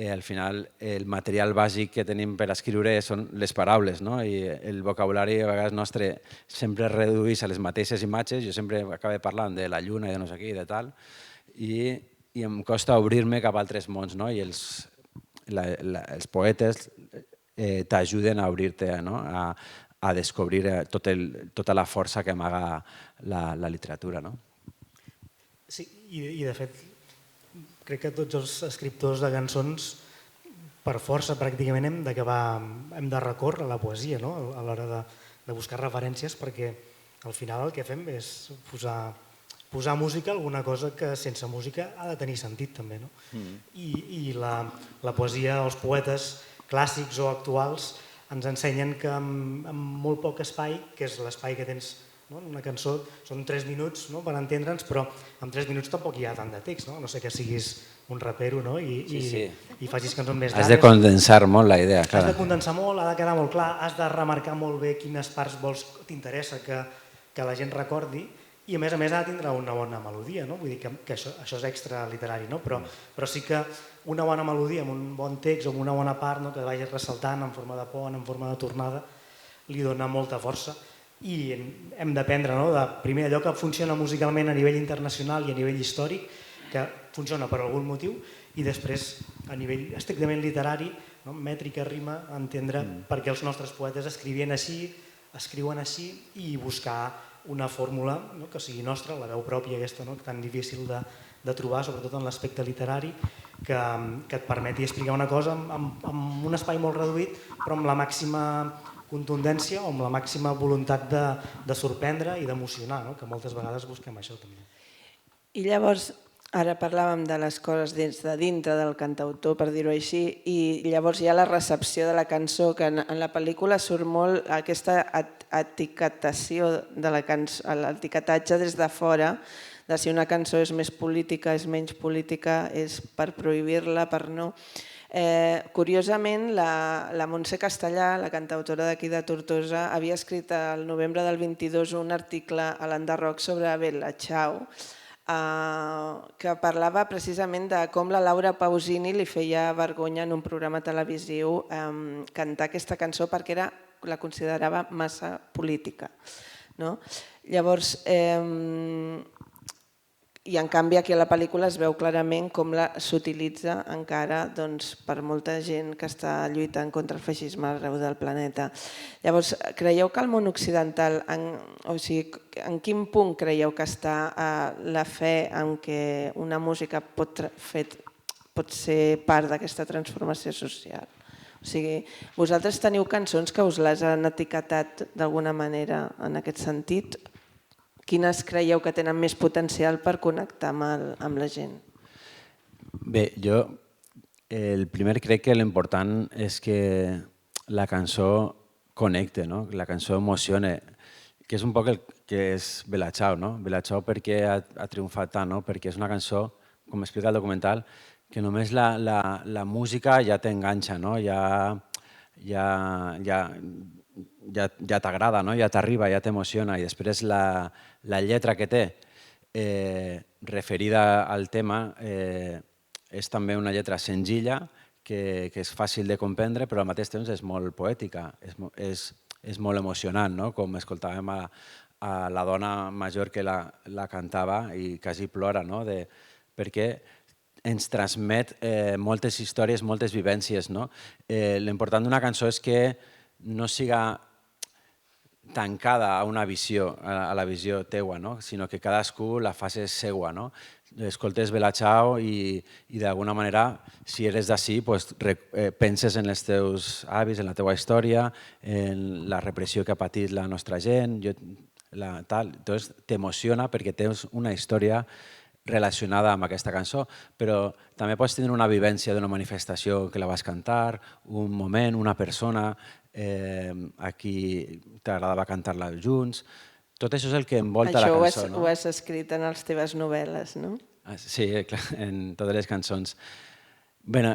al final el material bàsic que tenim per escriure són les paraules, i el vocabulari a vegades nostre sempre es redueix a les mateixes imatges. Jo sempre acabo parlant de la lluna i de no sé què i de tal, i em costa obrir-me cap a altres mons, i els poetes t'ajuden a obrir-te, a descobrir tota la força que amaga la literatura. Sí, i de fet crec que tots els escriptors de cançons per força pràcticament hem de recórrer a la poesia a l'hora de buscar referències, perquè al final el que fem és posar música a alguna cosa que sense música ha de tenir sentit també. I la poesia, els poetes clàssics o actuals ens ensenyen que amb molt poc espai, que és l'espai que tens en una cançó, són 3 minuts per entendre'ns, però en 3 minuts tampoc hi ha tant de text, no sé que siguis un rapero i facis cançons més llargues. Has de condensar molt la idea, clar. Has de condensar molt, ha de quedar molt clar, has de remarcar molt bé quines parts t'interessa que la gent recordi, i a més ha de tindre una bona melodia, vull dir que això és extra literari, però sí que una bona melodia amb un bon text o amb una bona part que vagi ressaltant en forma de pont, en forma de tornada, li dona molta força. I hem d'aprendre, primer, allò que funciona musicalment a nivell internacional i a nivell històric, que funciona per algun motiu, i després, a nivell estrictament literari, mètrica, rima, entendre per què els nostres poetes escrivien així, escriuen així, i buscar una fórmula que sigui nostra, la veu pròpia aquesta, tan difícil de trobar, sobretot en l'aspecte literari, que et permeti explicar una cosa amb un espai molt reduït, però amb la màxima contundència o amb la màxima voluntat de sorprendre i d'emocionar, que moltes vegades busquem això també. I llavors, ara parlàvem de les coses des de dintre del cantautor, per dir-ho així, i llavors hi ha la recepció de la cançó, que en la pel·lícula surt molt aquesta etiquetació de la cançó, l'etiquetatge des de fora, de si una cançó és més política, és menys política, és per prohibir-la, per no... Curiosament, la Montse Castellà, la cantautora d'aquí de Tortosa, havia escrit al novembre del 22 un article a l'Enderroc sobre Bella Ciao, que parlava precisament de com la Laura Pausini li feia vergonya en un programa televisiu cantar aquesta cançó perquè la considerava massa política. Llavors, i en canvi aquí a la pel·lícula es veu clarament com s'utilitza encara per molta gent que està lluitant contra el feixisme arreu del planeta. Llavors, creieu que el món occidental, en quin punt creieu que està la fe en què una música pot ser part d'aquesta transformació social? O sigui, vosaltres teniu cançons que us les han etiquetat d'alguna manera en aquest sentit? Quines creieu que tenen més potencial per connectar amb la gent? Bé, jo el primer crec que l'important és que la cançó connecte, la cançó emocione, que és un poc el que és Bella Ciao. Bella Ciao perquè ha triomfat tant, perquè és una cançó, com explica el documental, que només la música ja t'enganxa, ja t'agrada, ja t'arriba, ja t'emociona, i després la lletra que té referida al tema és també una lletra senzilla, que és fàcil de comprendre, però al mateix temps és molt poètica, és molt emocionant, com escoltàvem a la dona major que la cantava i quasi plora, perquè ens transmet moltes històries, moltes vivències. L'important d'una cançó és que no siga tancada a una visió, a la visió teua, sinó que cadascú la faci seua. Escoltes Bella Ciao i d'alguna manera, si eres d'ací, penses en els teus avis, en la teua història, en la repressió que ha patit la nostra gent, t'emociona perquè tens una història relacionada amb aquesta cançó, però també pots tenir una vivència d'una manifestació que la vas cantar, un moment, una persona, a qui t'agradava cantar-la junts. Tot això és el que envolta la cançó. Això ho has escrit en les teves novel·les, no? Sí, en totes les cançons. Bé,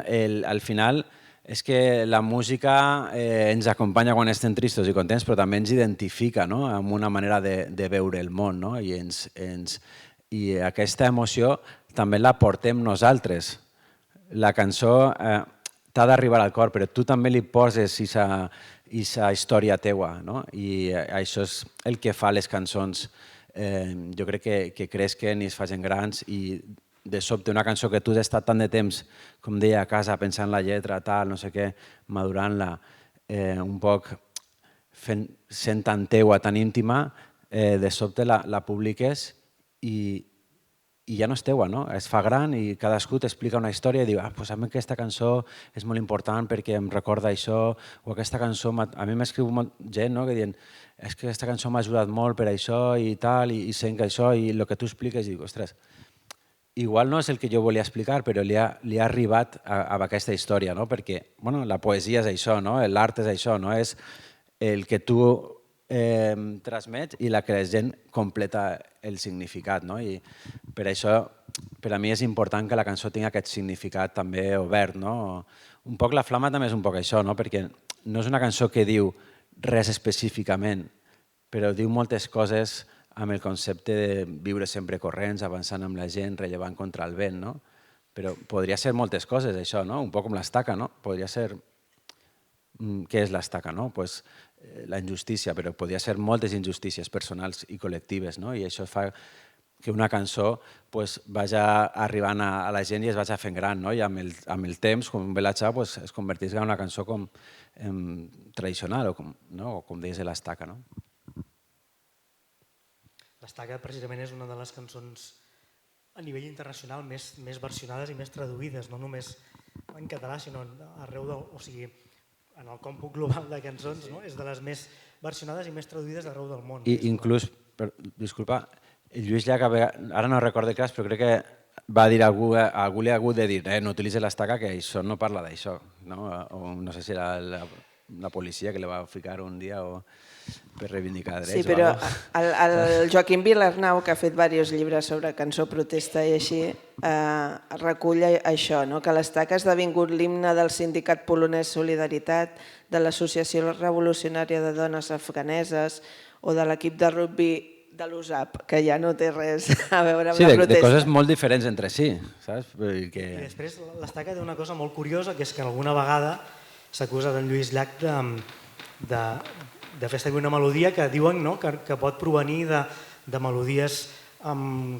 al final és que la música ens acompanya quan estem tristos i contents, però també ens identifica amb una manera de veure el món, i aquesta emoció també la portem nosaltres. La cançó t'ha d'arribar al cor, però tu també li poses aquesta història teua, i això és el que fa les cançons. Jo crec que cresquen i es facin grans, i de sobte una cançó que tu has estat tant de temps, com deia, a casa pensant la lletra, tal, no sé què, madurant-la, un poc sent tan teua, tan íntima, de sobte la publiques i ja no és teua, no? Es fa gran i cadascú t'explica una història i diu, doncs a mi aquesta cançó és molt important perquè em recorda això, o aquesta cançó, a mi m'escriu gent, no?, que diuen, és que aquesta cançó m'ha ajudat molt per això i tal, i sent que això, i el que tu expliques, dic, ostres, igual no és el que jo volia explicar, però li ha arribat a aquesta història, no? Perquè la poesia és això, no? L'art és això, no? És el que tu transmets i la que la gent completa el significat, no? I per això, per a mi és important que la cançó tingui aquest significat també obert, no? Un poc la Flama també és un poc això, no? Perquè no és una cançó que diu res específicament, però diu moltes coses amb el concepte de viure sempre corrents, avançant amb la gent, rellevant contra el vent, no? Però podria ser moltes coses, això, no? Un poc com l'estaca, no? Podria ser... Què és l'estaca, no? Pues la injustícia, però podria ser moltes injustícies personals i col·lectives, no? I això fa que una cançó vagi arribant a la gent i es vagi fent gran, no? I amb el temps, com ve la Xa, es converteix en una cançó tradicional, o com deies, l'estaca, no? L'estaca precisament és una de les cançons a nivell internacional més versionades i més traduïdes, no només en català, sinó arreu del... O sigui, en el còmput global de cançons, és de les més versionades i més traduïdes arreu del món. I inclús, disculpa, Lluís Llach, ara no recordo cas, però crec que va dir a algú li ha hagut de dir no utilitzi l'estaca, que això no parla d'això. O no sé si era la policia que li va ficar un dia per reivindicar drets. Sí, però el Joaquim Vilarnau, que ha fet diversos llibres sobre cançó protesta i així, recull això, que l'estaca ha esdevingut l'himne del Sindicat Polonès Solidaritat, de l'Associació Revolucionària de Dones Afganeses o de l'equip de rugbi de l'USAP, que ja no té res a veure amb la protesta. Sí, de coses molt diferents entre si, saps? I després l'estaca té una cosa molt curiosa, que és que alguna vegada s'acusa d'en Lluís Llach de fer servir una melodia que diuen que pot provenir de melodies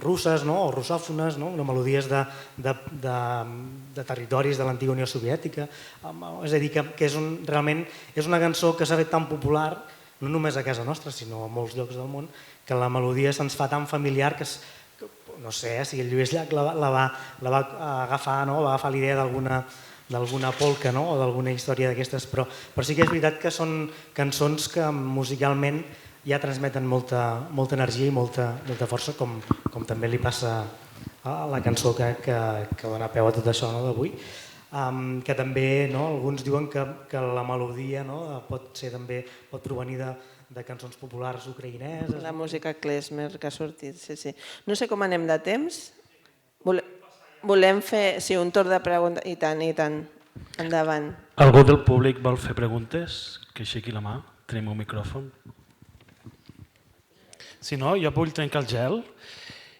russes o russòfones, melodies de territoris de l'antiga Unió Soviètica. És a dir, que realment és una cançó que s'ha fet tan popular, no només a casa nostra, sinó a molts llocs del món, que la melodia se'ns fa tan familiar que, no sé, si el Lluís Llach la va agafar, va agafar l'idea d'alguna polca o d'alguna història d'aquestes, però sí que és veritat que són cançons que musicalment ja transmeten molta energia i molta força, com també li passa a la cançó que dona peu a tot això d'avui, que també alguns diuen que la melodia pot provenir de cançons populars ucraïneses. La música klezmer que ha sortit, sí. No sé com anem de temps. Volem fer un torn de preguntes. I tant. Endavant. Algú del públic vol fer preguntes? Que aixequi la mà. Tenim un micròfon. Si no, jo vull trencar el gel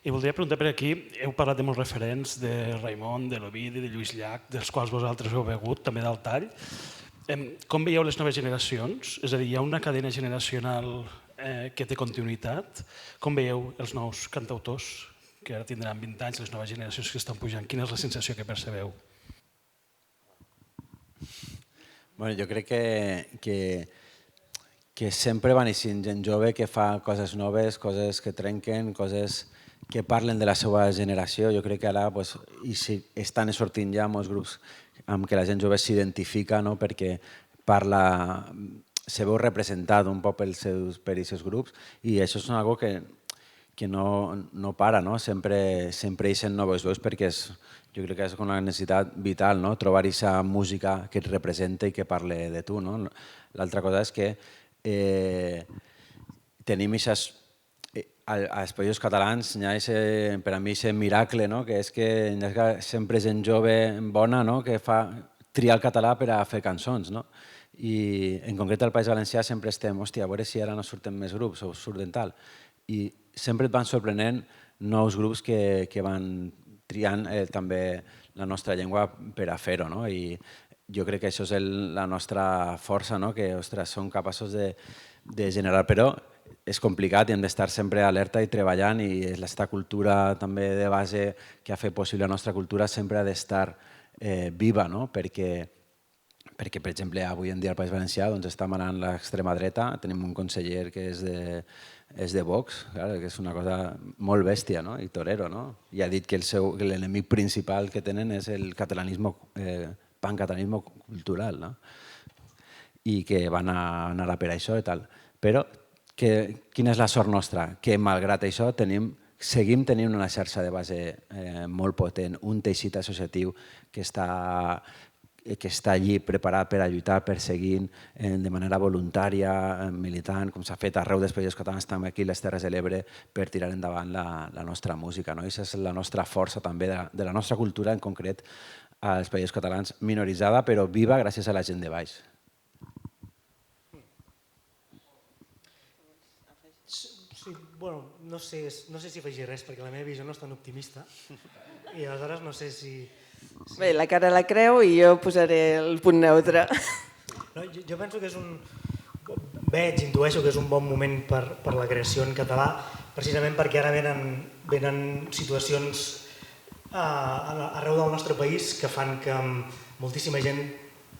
i voldria preguntar per aquí. Heu parlat de molts referents, de Raimon, de l'Ovidi, de Lluís Llach, dels quals vosaltres heu begut, també del Tall. Com veieu les noves generacions? És a dir, hi ha una cadena generacional que té continuïtat. Com veieu els nous cantautors que ara tindran 20 anys, les noves generacions que estan pujant? Quina és la sensació que percebeu? Jo crec que sempre va néixer gent jove que fa coses noves, coses que trenquen, coses que parlen de la seva generació. Jo crec que ara estan sortint ja molts grups amb què la gent jove s'identifica perquè se veu representat un poc per aquests grups i això és una cosa que no para, sempre hi ha noves veus perquè jo crec que és una necessitat vital trobar aquesta música que et representa i que parle de tu. L'altra cosa és que tenim als Països Catalans, per a mi, aquest miracle, que és que sempre és gent jove bona que fa triar el català per a fer cançons. I en concret al País Valencià sempre estem, hòstia, a veure si ara no surten més grups o surten tal. I sempre et van sorprenent nous grups que van triant també la nostra llengua per a fer-ho. I jo crec que això és la nostra força, que som capaços de generar. Però és complicat i hem d'estar sempre alerta i treballant i aquesta cultura també de base que ha fet possible la nostra cultura sempre ha d'estar viva, perquè, per exemple, avui en dia al País Valencià està manant l'extrema dreta, tenim un conseller que és de Vox, que és una cosa molt bèstia, i torero, i ha dit que l'enemic principal que tenen és el pancatalanisme cultural, i que van anar a per això i tal. Però quina és la sort nostra? Que malgrat això seguim tenint una xarxa de base molt potent, un teixit associatiu que està allí preparat per a lluitar, perseguint de manera voluntària, militant, com s'ha fet arreu dels Països Catalans, també aquí a les Terres de l'Ebre, per tirar endavant la nostra música. Aquesta és la nostra força també de la nostra cultura, en concret als Països Catalans, minoritzada però viva gràcies a la gent de baix. Sí, bueno, no sé si afegir res, perquè la meva visió no és tan optimista i aleshores no sé si... Bé, la cara la creu i jo posaré el punt neutre. Jo penso que és intueixo que és un bon moment per la creació en català, precisament perquè ara venen situacions arreu del nostre país que fan que moltíssima gent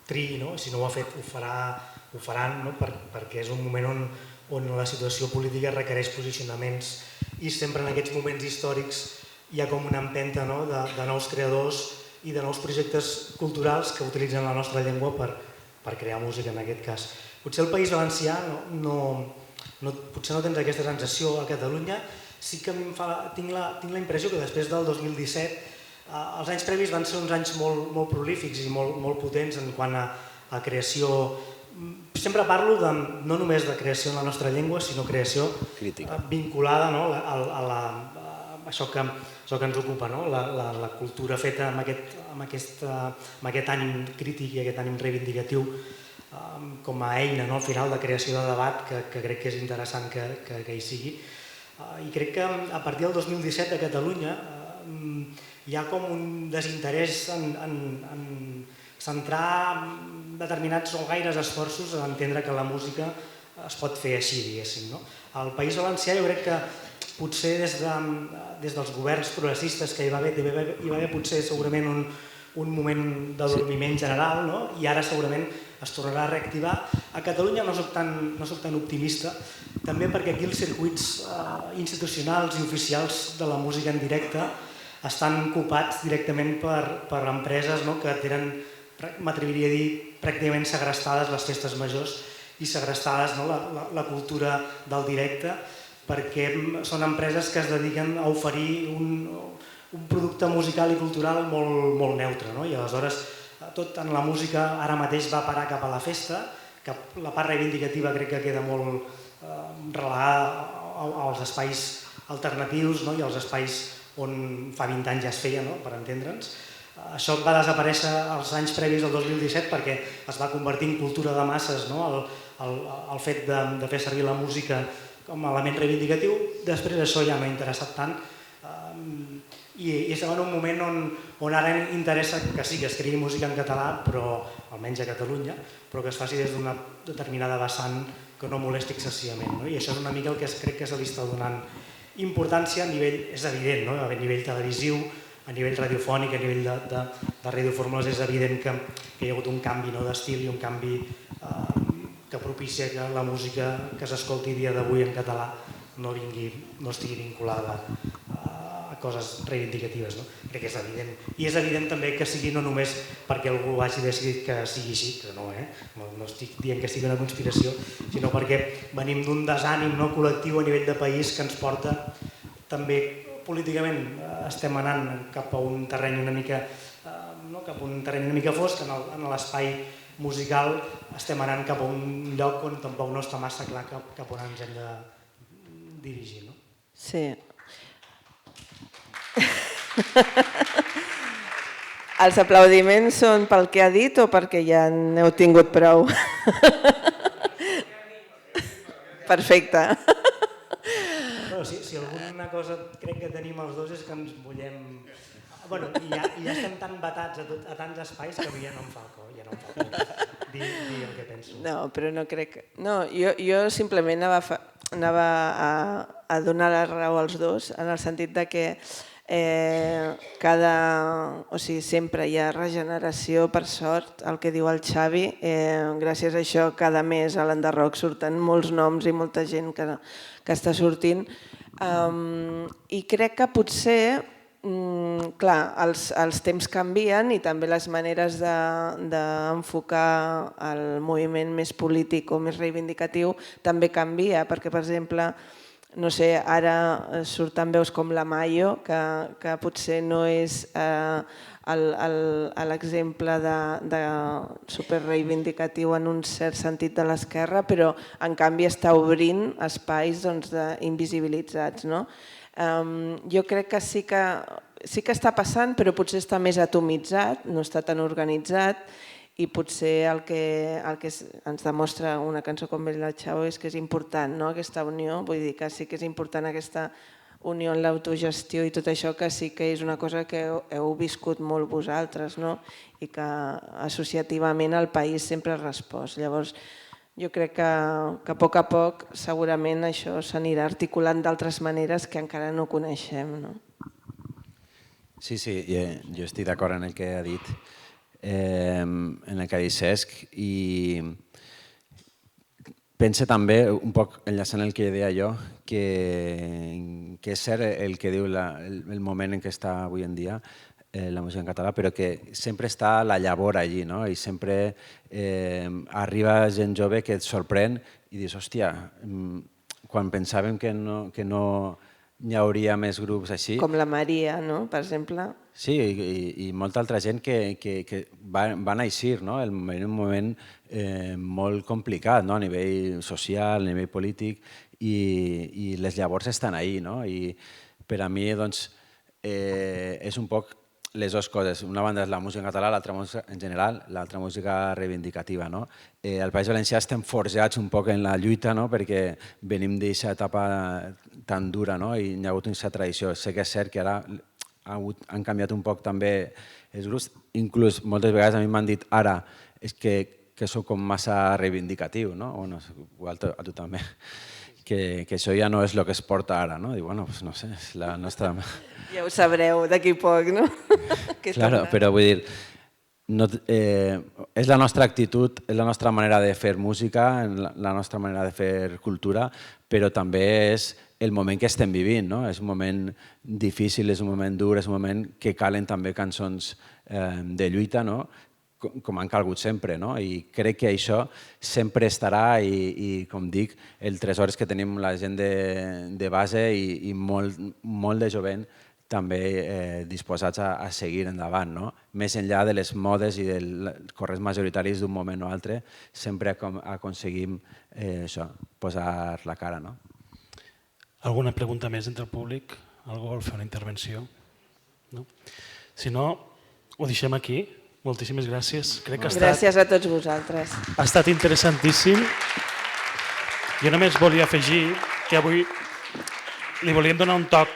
triï, si no ho ha fet ho faran, perquè és un moment on la situació política requereix posicionaments i sempre en aquests moments històrics hi ha com una empenta de nous creadors i de nous projectes culturals que utilitzen la nostra llengua per crear música en aquest cas. Potser al País Valencià potser no tens aquesta sensació. A Catalunya sí que tinc la impressió que després del 2017 els anys previs van ser uns anys molt prolífics i molt potents en quant a creació. Sempre parlo no només de creació en la nostra llengua, sinó creació vinculada a això que ens ocupa, la cultura feta amb aquest ànim crític i aquest ànim reivindicatiu com a eina al final de creació de debat que crec que és interessant que hi sigui. I crec que a partir del 2017 a Catalunya hi ha com un desinterès en centrar determinats o gaires esforços a entendre que la música es pot fer així, diguéssim. Al País Valencià jo crec que potser des dels governs progressistes que hi va haver potser segurament un moment d'adormiment general i ara segurament es tornarà a reactivar. A Catalunya no soc tan optimista, també perquè aquí els circuits institucionals i oficials de la música en directe estan ocupats directament per empreses que tenen, m'atreviria a dir, pràcticament segrestades les festes majors i segrestades la cultura del directe, perquè són empreses que es dediquen a oferir un producte musical i cultural molt neutre. I aleshores tot en la música ara mateix va parar cap a la festa, que la part reivindicativa crec que queda molt relegada als espais alternatius i als espais on fa 20 anys ja es feia, per entendre'ns. Això va desaparèixer als anys previs al 2017 perquè es va convertir en cultura de masses el fet de fer servir la música com a element reivindicatiu. Després això ja no ha interessat tant i estem en un moment on ara interessa que sí, que es creï música en català, però almenys a Catalunya, però que es faci des d'una determinada vessant que no molesti excessivament. I això és una mica el que crec que se li està donant importància a nivell, és evident, a nivell televisiu, a nivell radiofònic, a nivell de radiofórmules, és evident que hi ha hagut un canvi d'estil i un canvi que propicia que la música que s'escolti dia d'avui en català no estigui vinculada a coses reivindicatives. Crec que és evident. I és evident també que sigui no només perquè algú hagi decidit que sigui així, que no estic dient que sigui una conspiració, sinó perquè venim d'un desànim col·lectiu a nivell de país que ens porta també políticament estem anant cap a un terreny una mica fosc, en l'espai musical estem anant cap a un lloc on tampoc no està massa clar cap on ens hem de dirigir. Sí. Els aplaudiments són pel que ha dit o perquè ja n'heu tingut prou? Perfecte. Si alguna cosa crec que tenim els dos és que ens vollem... I ja estem tan batats a tants espais que ja no em fa por dir el que penso. No, però no crec... No, jo simplement anava a donar la raó als dos en el sentit de que sempre hi ha regeneració, per sort, el que diu el Xavi. Gràcies a això, cada mes a l'Enderrock surten molts noms i molta gent que està sortint. I crec que potser, clar, els temps canvien i també les maneres d'enfocar el moviment més polític o més reivindicatiu també canvia, perquè, per exemple, no sé, ara surten veus com la Mayo, que potser no és l'exemple de superreivindicatiu en un cert sentit de l'esquerra, però en canvi està obrint espais invisibilitzats. Jo crec que sí que està passant, però potser està més atomitzat, no està tan organitzat, i potser el que ens demostra una cançó com Bella Ciao és que és important aquesta unió, vull dir que sí que és important aquesta unió en l'autogestió i tot això, que sí que és una cosa que heu viscut molt vosaltres i que associativament el país sempre ha respost. Llavors, jo crec que a poc segurament això s'anirà articulant d'altres maneres que encara no coneixem. Sí, jo estic d'acord en el que ha dit. En el que ha dit Cesc, i pense també, un poc enllaçant el que deia jo, que és cert el que diu el moment en què està avui en dia la música en català, però que sempre està la llavor allí, i sempre arriba gent jove que et sorprèn i dius, hòstia, quan pensàvem que no n'hi hauria més grups així. Com la Maria, per exemple. Sí, i molta altra gent que van eixir en un moment molt complicat a nivell social, a nivell polític, i les llavors estan ahí. I per a mi és un poc les dues coses. Una banda és la música en català, l'altra música en general, l'altra música reivindicativa. Al País Valencià estem forjats un poc en la lluita perquè venim d'aquesta etapa tan dura i hi ha hagut aquesta tradició. Sé que és cert que ara han canviat un poc també els grups. Inclús moltes vegades a mi m'han dit ara que soc com massa reivindicatiu, igual a tu també, que això ja no és el que es porta ara. Dic, bueno, no sé, és la nostra... Ja ho sabreu d'aquí poc, no? Claro, però vull dir, és la nostra actitud, és la nostra manera de fer música, la nostra manera de fer cultura, però també és el moment que estem vivint. És un moment difícil, és un moment dur, és un moment que calen també cançons de lluita, com han calgut sempre. I crec que això sempre estarà i, com dic, el tresor és que tenim la gent de base i molt de jovent també disposats a seguir endavant. Més enllà de les modes i dels corrents majoritaris d'un moment o altre, sempre aconseguim posar la cara. Alguna pregunta més entre el públic? Algú vol fer una intervenció? Si no, ho deixem aquí. Moltíssimes gràcies. Gràcies a tots vosaltres. Ha estat interessantíssim. Jo només volia afegir que avui li volíem donar un toc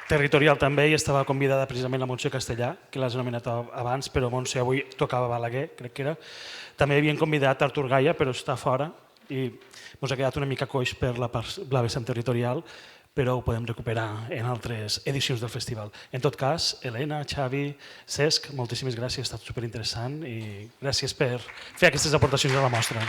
territorial també i estava convidada precisament la Montse Castellà, que l'has anomenat abans, però Montse avui tocava Balaguer, crec que era. També havien convidat Artur Gaia, però està fora i ens ha quedat una mica coix per la vessant territorial, però ho podem recuperar en altres edicions del festival. En tot cas, Helena, Xavi, Cesc, moltíssimes gràcies, ha estat superinteressant i gràcies per fer aquestes aportacions a la mostra.